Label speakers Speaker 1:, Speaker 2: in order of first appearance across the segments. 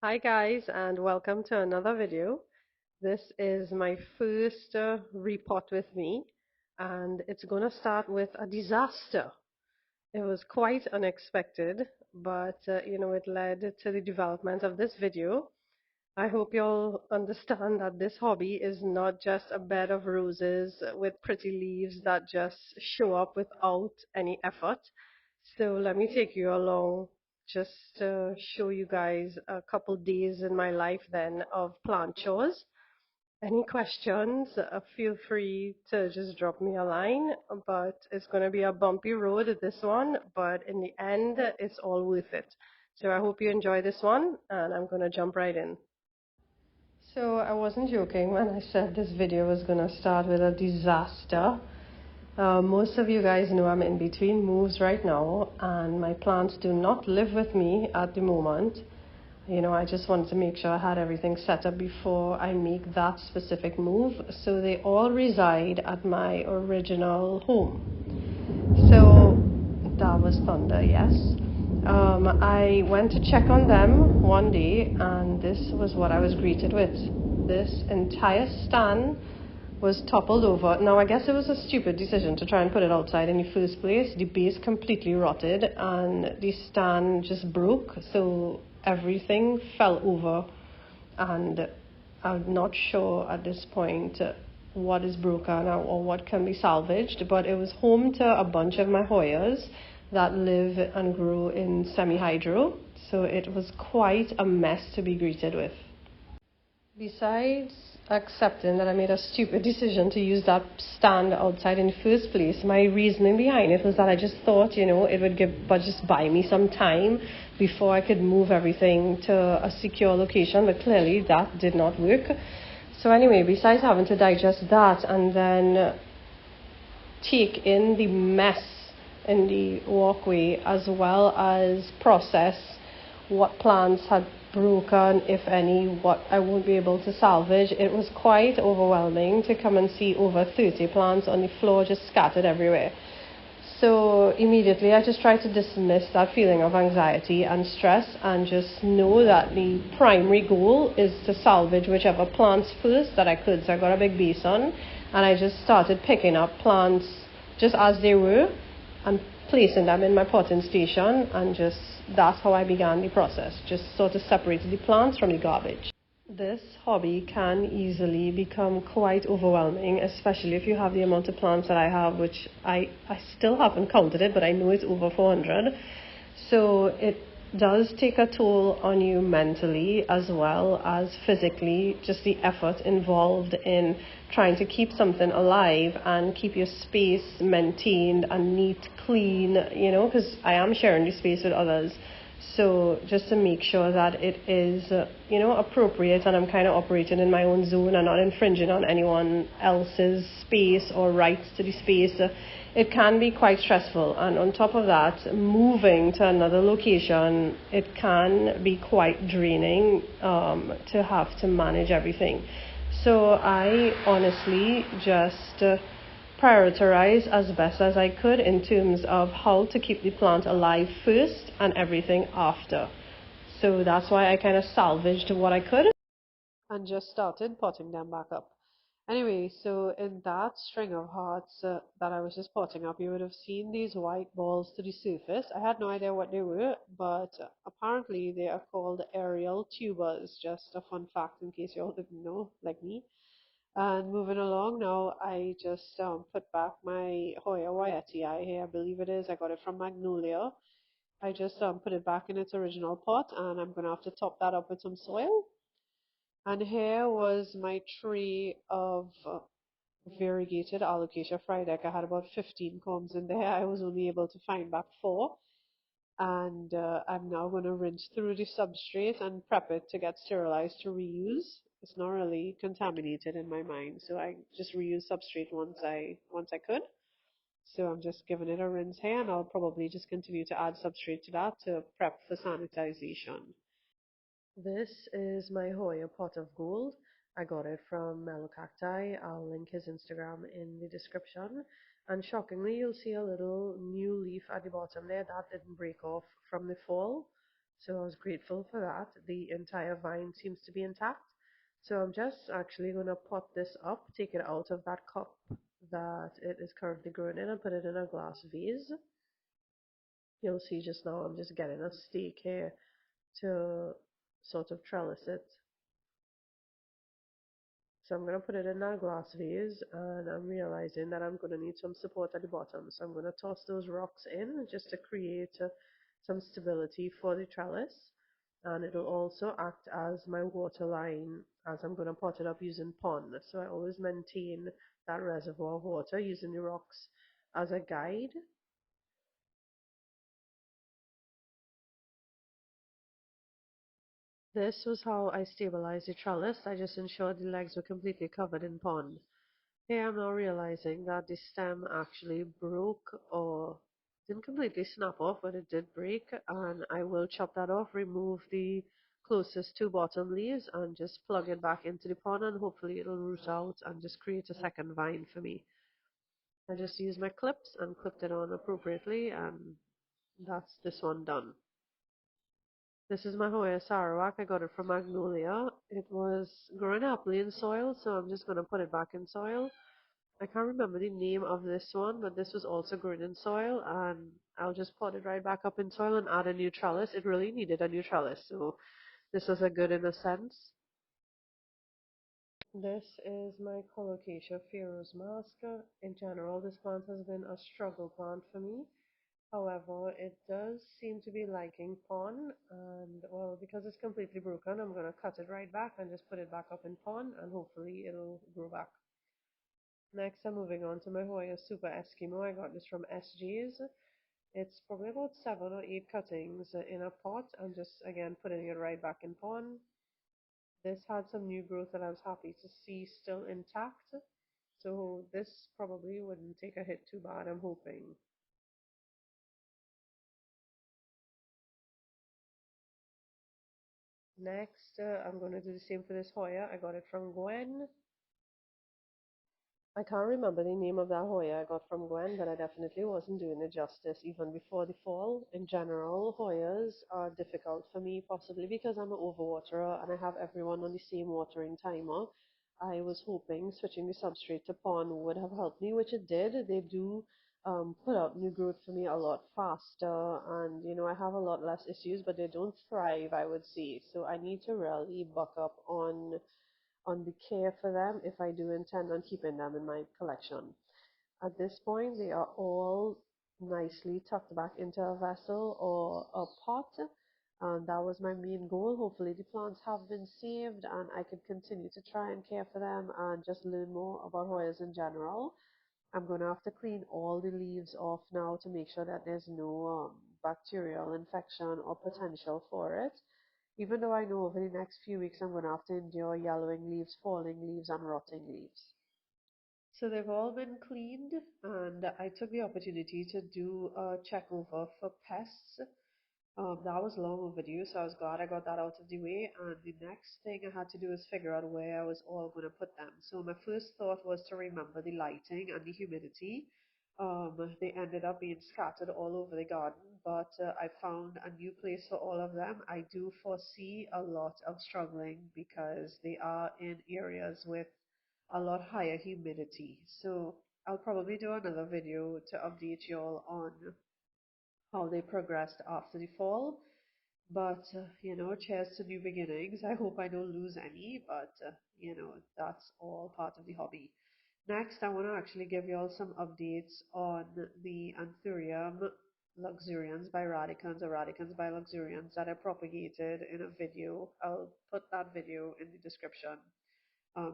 Speaker 1: Hi guys, and welcome to another video. This is my first repot with me, and it's going to start with a disaster. It was quite unexpected, but it led to the development of this video. I hope you'll understand that this hobby is not just a bed of roses with pretty leaves that just show up without any effort. So let me take you along just to show you guys a couple days in my life then of plant chores. Any questions, feel free to just drop me a line, but it's going to be a bumpy road, this one, but in the end, it's all worth it. So I hope you enjoy this one, and I'm going to jump right in. So I wasn't joking when I said this video was going to start with a disaster. Most of you guys know I'm in between moves right now, and my plants do not live with me at the moment. I just wanted to make sure I had everything set up before I make that specific move. So they all reside at my original home. So that was thunder, yes. I went to check on them one day, and this was what I was greeted with. This entire stand was toppled over. Now, I guess it was a stupid decision to try and put it outside in the first place. The base completely rotted, and the stand just broke, so everything fell over, and I'm not sure at this point what is broken or what can be salvaged, but it was home to a bunch of my Hoyas that live and grow in semi-hydro, so it was quite a mess to be greeted with. Besides accepting that I made a stupid decision to use that stand outside in the first place, my reasoning behind it was that I just thought, it would just buy me some time before I could move everything to a secure location, but clearly that did not work. So anyway, besides having to digest that and then take in the mess in the walkway, as well as process what plants had broken, if any, what I won't be able to salvage. It was quite overwhelming to come and see over 30 plants on the floor just scattered everywhere. So immediately I just tried to dismiss that feeling of anxiety and stress and just know that the primary goal is to salvage whichever plants first that I could. So I got a big basin and I just started picking up plants just as they were and placing them in my potting station, and just that's how I began the process. Just sort of separated the plants from the garbage. This hobby can easily become quite overwhelming, especially if you have the amount of plants that I have, which I still haven't counted it, but I know it's over 400. So it does take a toll on you mentally as well as physically, just the effort involved in trying to keep something alive and keep your space maintained and neat, clean, because I am sharing the space with others. So just to make sure that it is, appropriate, and I'm kind of operating in my own zone and not infringing on anyone else's space or rights to the space, it can be quite stressful. And on top of that, moving to another location, it can be quite draining to have to manage everything. So I honestly just prioritize as best as I could in terms of how to keep the plant alive first and everything after. So that's why I kind of salvaged what I could and just started potting them back up. Anyway, so in that string of hearts that I was just potting up, you would have seen these white balls to the surface. I had no idea what they were, but apparently they are called aerial tubers. Just a fun fact in case you all didn't know, like me. And moving along now, I just put back my Hoya Waiatii here, I believe it is. I got it from Magnolia. I just put it back in its original pot, and I'm going to have to top that up with some soil. And here was my tree of variegated alocasia frydek. I had about 15 combs in there. I was only able to find back 4. And I'm now going to rinse through the substrate and prep it to get sterilized to reuse. It's not really contaminated in my mind, so I just reuse substrate once I could. So I'm just giving it a rinse here, and I'll probably just continue to add substrate to that to prep for sanitization. This is my Hoya pot of gold. I got it from Mellow Cacti. I'll link his Instagram in the description. And shockingly, you'll see a little new leaf at the bottom there that didn't break off from the fall. So I was grateful for that. The entire vine seems to be intact. So I'm just actually going to pot this up, take it out of that cup that it is currently growing in and put it in a glass vase. You'll see just now I'm just getting a stake here to sort of trellis it. So I'm going to put it in that glass vase and I'm realizing that I'm going to need some support at the bottom. So I'm going to toss those rocks in just to create some stability for the trellis. And it'll also act as my water line as I'm going to pot it up using pond. So I always maintain that reservoir of water using the rocks as a guide. This was how I stabilized the trellis. I just ensured the legs were completely covered in pond. Here I'm now realizing that the stem actually broke or didn't completely snap off, but it did break, and I will chop that off, remove the closest two bottom leaves, and just plug it back into the pond, and hopefully it'll root out and just create a second vine for me. I just used my clips and clipped it on appropriately, and that's this one done. This is my Hoya Sarawak. I got it from Magnolia. It was growing happily in soil, so I'm just going to put it back in soil. I can't remember the name of this one, but this was also grown in soil, and I'll just pot it right back up in soil and add a new trellis. It really needed a new trellis, so this was a good in a sense. This is my Colocasia Pharaoh's Mask. In general, this plant has been a struggle plant for me. However, it does seem to be liking pond, and well, because it's completely broken, I'm going to cut it right back and just put it back up in pond, and hopefully it'll grow back. Next, I'm moving on to my Hoya Super Eskimo. I got this from SG's. It's probably about 7 or 8 cuttings in a pot. I'm just, again, putting it right back in pond. This had some new growth that I was happy to see still intact. So this probably wouldn't take a hit too bad, I'm hoping. Next, I'm going to do the same for this Hoya. I got it from Gwen. I can't remember the name of that Hoya I got from Gwen, but I definitely wasn't doing it justice even before the fall. In general, Hoyas are difficult for me, possibly because I'm an overwaterer and I have everyone on the same watering timer. I was hoping switching the substrate to pond would have helped me, which it did. They do put out new growth for me a lot faster, and I have a lot less issues, but they don't thrive, I would say. So I need to really buck up on the care for them if I do intend on keeping them in my collection. At this point, they are all nicely tucked back into a vessel or a pot, and that was my main goal. Hopefully, the plants have been saved, and I can continue to try and care for them and just learn more about Hoyas in general. I'm going to have to clean all the leaves off now to make sure that there's no bacterial infection or potential for it. Even though I know over the next few weeks I'm going to have to endure yellowing leaves, falling leaves, and rotting leaves. So they've all been cleaned, and I took the opportunity to do a check over for pests. That was long overdue, so I was glad I got that out of the way. And the next thing I had to do was figure out where I was all going to put them. So my first thought was to remember the lighting and the humidity. They ended up being scattered all over the garden, but I found a new place for all of them. I do foresee a lot of struggling because they are in areas with a lot higher humidity. So I'll probably do another video to update you all on how they progressed after the fall. But, cheers to new beginnings. I hope I don't lose any, but, that's all part of the hobby. Next, I want to actually give you all some updates on the Anthurium luxurians by Radicans or Radicans by luxurians that I propagated in a video. I'll put that video in the description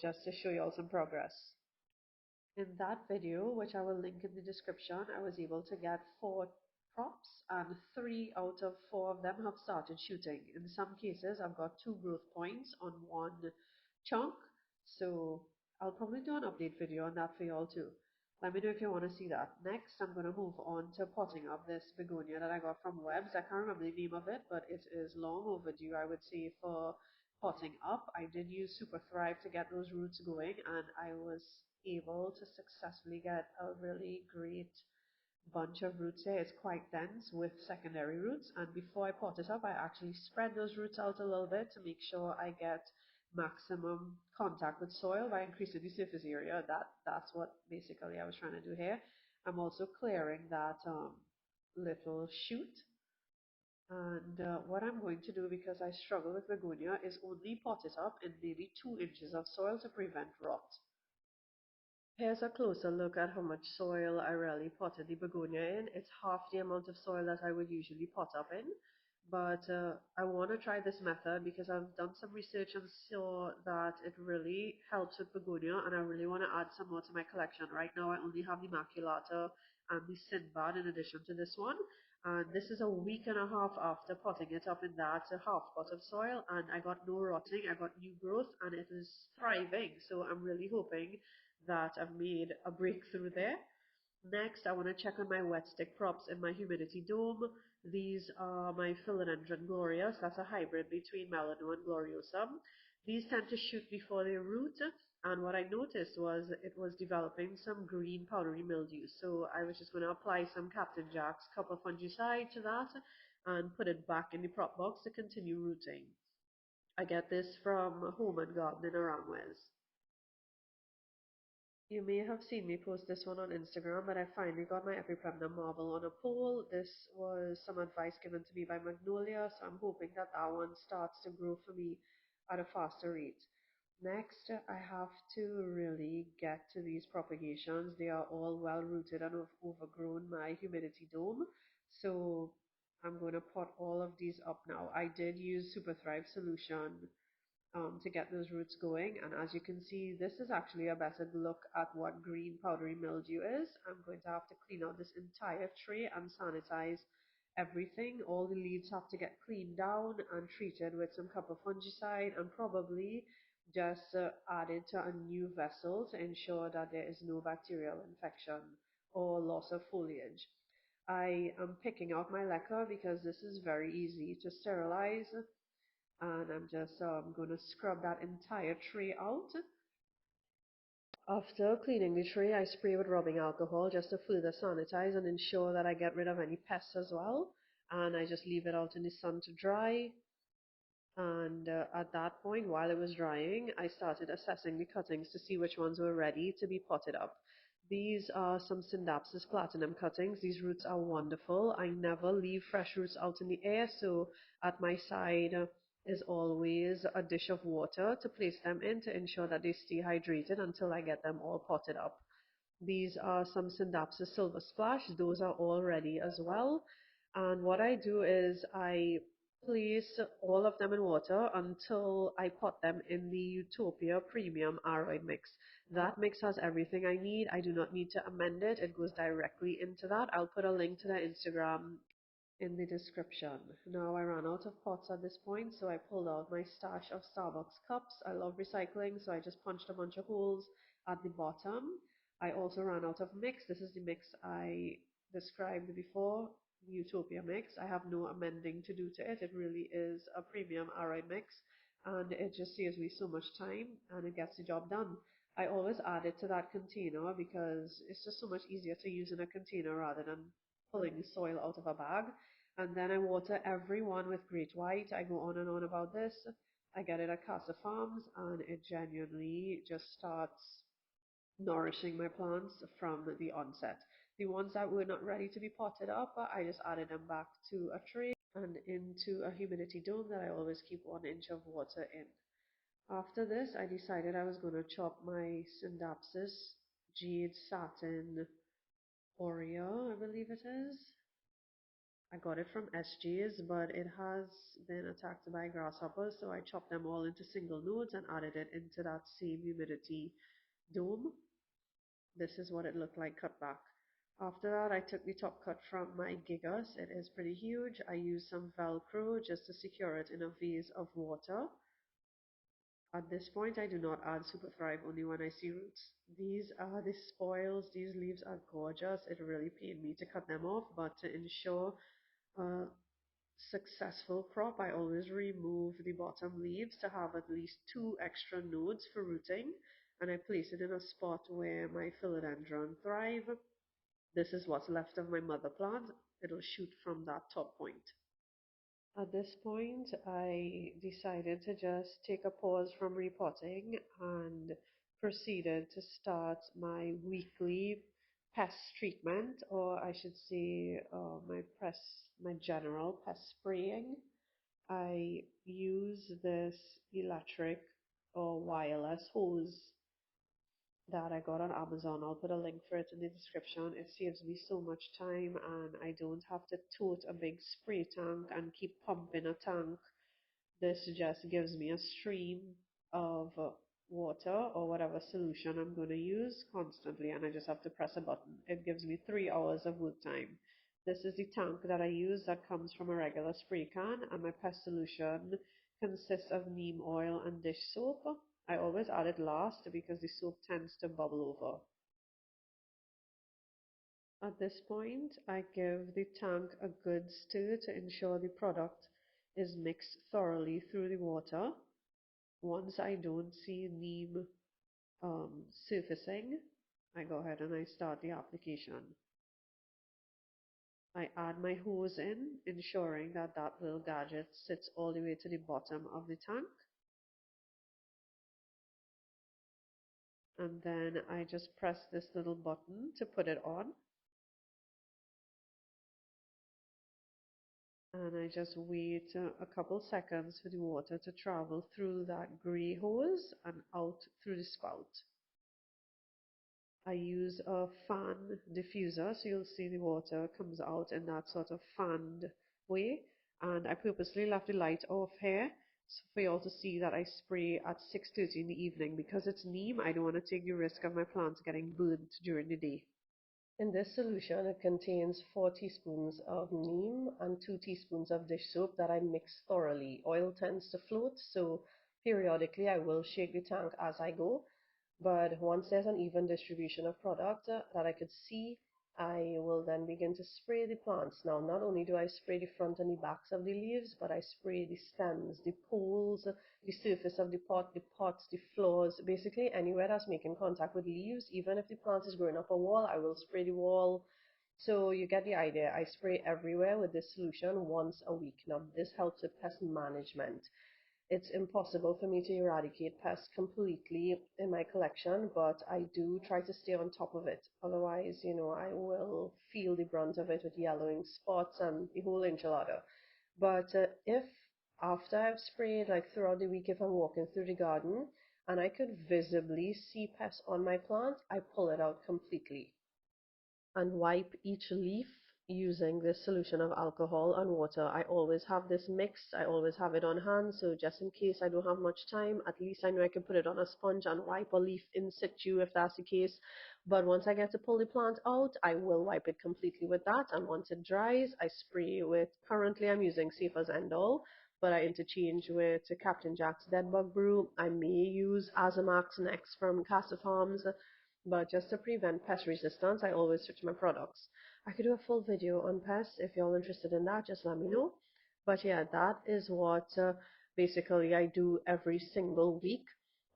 Speaker 1: just to show you all some progress. In that video, which I will link in the description, I was able to get 4 crops, and 3 out of 4 of them have started shooting. In some cases, I've got 2 growth points on one chunk, so I'll probably do an update video on that for you all too. Let me know if you want to see that. Next, I'm going to move on to potting up this begonia that I got from Webb's. I can't remember the name of it, but it is long overdue, I would say, for potting up. I did use Super Thrive to get those roots going, and I was able to successfully get a really great
Speaker 2: bunch of roots here is quite dense with secondary roots, and before I pot it up I actually spread those roots out a little bit to make sure I get maximum contact with soil by increasing the surface area. That's what basically I was trying to do here. I'm also clearing that little shoot, and what I'm going to do, because I struggle with begonia, is only pot it up in maybe 2 inches of soil to prevent rot. Here's a closer look at how much soil I really potted the begonia in. It's half the amount of soil that I would usually pot up in. But I want to try this method because I've done some research and saw that it really helps with begonia, and I really want to add some more to my collection. Right now I only have the maculata and the Sinbad in addition to this one. And this is a week and a half after potting it up in that half pot of soil, and I got no rotting, I got new growth, and it is thriving. So I'm really hoping that I've made a breakthrough there. Next, I want to check on my wet stick props in my humidity dome. These are my Philodendron glorious. That's a hybrid between Melano and Gloriosum. These tend to shoot before they root, and what I noticed was it was developing some green powdery mildew. So I was just going to apply some Captain Jack's copper fungicide to that and put it back in the prop box to continue rooting. I get this from Home and Garden in Aranguez. You may have seen me post this one on Instagram, but I finally got my Epipremna marble on a pole. This was some advice given to me by Magnolia, so I'm hoping that that one starts to grow for me at a faster rate. Next, I have to really get to these propagations. They are all well rooted and have overgrown my humidity dome. So I'm going to pot all of these up now. I did use Super Thrive solution to get those roots going. And as you can see, this is actually a better look at what green powdery mildew is. I'm going to have to clean out this entire tray and sanitize everything. All the leaves have to get cleaned down and treated with some copper fungicide, and probably just added to a new vessel to ensure that there is no bacterial infection or loss of foliage. I am picking out my leca because this is very easy to sterilize, and I'm just going to scrub that entire tray out. After cleaning the tray, I spray with rubbing alcohol just to further sanitize and ensure that I get rid of any pests as well. And I just leave it out in the sun to dry. And at that point, while it was drying, I started assessing the cuttings to see which ones were ready to be potted up. These are some Syndapsis platinum cuttings. These roots are wonderful. I never leave fresh roots out in the air, so at my side is always a dish of water to place them in to ensure that they stay hydrated until I get them all potted up. These are some Syndapsis Silver Splash. Those are all ready as well. And what I do is I place all of them in water until I pot them in the Utopia Premium Aroid mix. That mix has everything I need. I do not need to amend it. It goes directly into that. I'll put a link to their Instagram in the description. Now I ran out of pots at this point, so I pulled out my stash of Starbucks cups. I love recycling, so I just punched a bunch of holes at the bottom. I also ran out of mix. This is the mix I described before, the Utopia mix. I have no amending to do to it. It really is a premium Aroid mix, and it just saves me so much time and it gets the job done. I always add it to that container because it's just so much easier to use in a container rather than pulling the soil out of a bag. And then I water every one with Great White. I go on and on about this. I get it at Casa Farms, and it genuinely just starts nourishing my plants from the onset. The ones that were not ready to be potted up, I just added them back to a tray and into a humidity dome that I always keep 1 inch of water in. After this, I decided I was going to chop my Syndapsis Jade Satin Oreo, I believe it is. I got it from SG's, but it has been attacked by grasshoppers, so I chopped them all into single nodes and added it into that same humidity dome. This is what it looked like cut back. After that, I took the top cut from my Gigas. It is pretty huge. I used some Velcro just to secure it in a vase of water. At this point, I do not add Super Thrive, only when I see roots. These are the spoils. These leaves are gorgeous. It really pained me to cut them off, but to ensure a successful crop, I always remove the bottom leaves to have at least 2 extra nodes for rooting, and I place it in a spot where my philodendron thrive. This is what's left of my mother plant. It'll shoot from that top point. At this point, I decided to just take a pause from repotting and proceeded to start my weekly pest treatment, or I should say, my general pest spraying. I use this electric or wireless hose that I got on Amazon. I'll put a link for it in the description. It saves me so much time and I don't have to tote a big spray tank and keep pumping a tank. This just gives me a stream of water or whatever solution I'm going to use constantly, and I just have to press a button. It gives me 3 hours of work time. This is the tank that I use that comes from a regular spray can, and my pest solution consists of neem oil and dish soap. I always add it last because the soap tends to bubble over. At this point, I give the tank a good stir to ensure the product is mixed thoroughly through the water. Once I don't see neem surfacing, I go ahead and I start the application. I add my hose in, ensuring that that little gadget sits all the way to the bottom of the tank. And then I just press this little button to put it on. And I just wait a couple seconds for the water to travel through that grey hose and out through the spout. I use a fan diffuser, so you'll see the water comes out in that sort of fanned way. And I purposely left the light off here so for you all to see that I spray at 6:30 in the evening. Because it's neem, I don't want to take the risk of my plants getting burnt during the day.
Speaker 1: In this solution, it contains 4 teaspoons of neem and 2 teaspoons of dish soap that I mix thoroughly. Oil tends to float, so periodically I will shake the tank as I go. But once there's an even distribution of product that I could see, I will then begin to spray the plants. Now, not only do I spray the front and the backs of the leaves, but I spray the stems, the poles, the surface of the pots, the floors, basically anywhere that's making contact with leaves. Even if the plant is growing up a wall, I will spray the wall. So you get the idea. I spray everywhere with this solution once a week. Now, this helps with pest management. It's impossible for me to eradicate pests completely in my collection, but I do try to stay on top of it. Otherwise, I will feel the brunt of it with yellowing spots and the whole enchilada. But if after I've sprayed, like throughout the week, if I'm walking through the garden and I could visibly see pests on my plant, I pull it out completely and wipe each leaf using this solution of alcohol and water. I always have this mixed, I always have it on hand, so just in case I don't have much time, at least I know I can put it on a sponge and wipe a leaf in situ if that's the case. But once I get to pull the plant out, I will wipe it completely with that, and once it dries, I spray with, currently I'm using Safer's End All, but I interchange with Captain Jack's Deadbug Brew. I may use Azamax next from Castle Farms, but just to prevent pest resistance, I always switch my products. I could do a full video on pests. If you're interested in that, just let me know. But yeah, that is what basically I do every single week.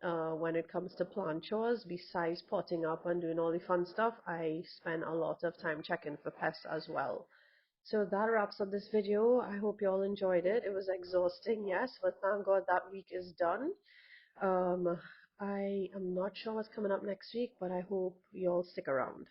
Speaker 1: When it comes to plant chores, besides potting up and doing all the fun stuff, I spend a lot of time checking for pests as well. So that wraps up this video. I hope you all enjoyed it. It was exhausting, yes, but thank God that week is done. Um, I am not sure what's coming up next week, but I hope you all stick around.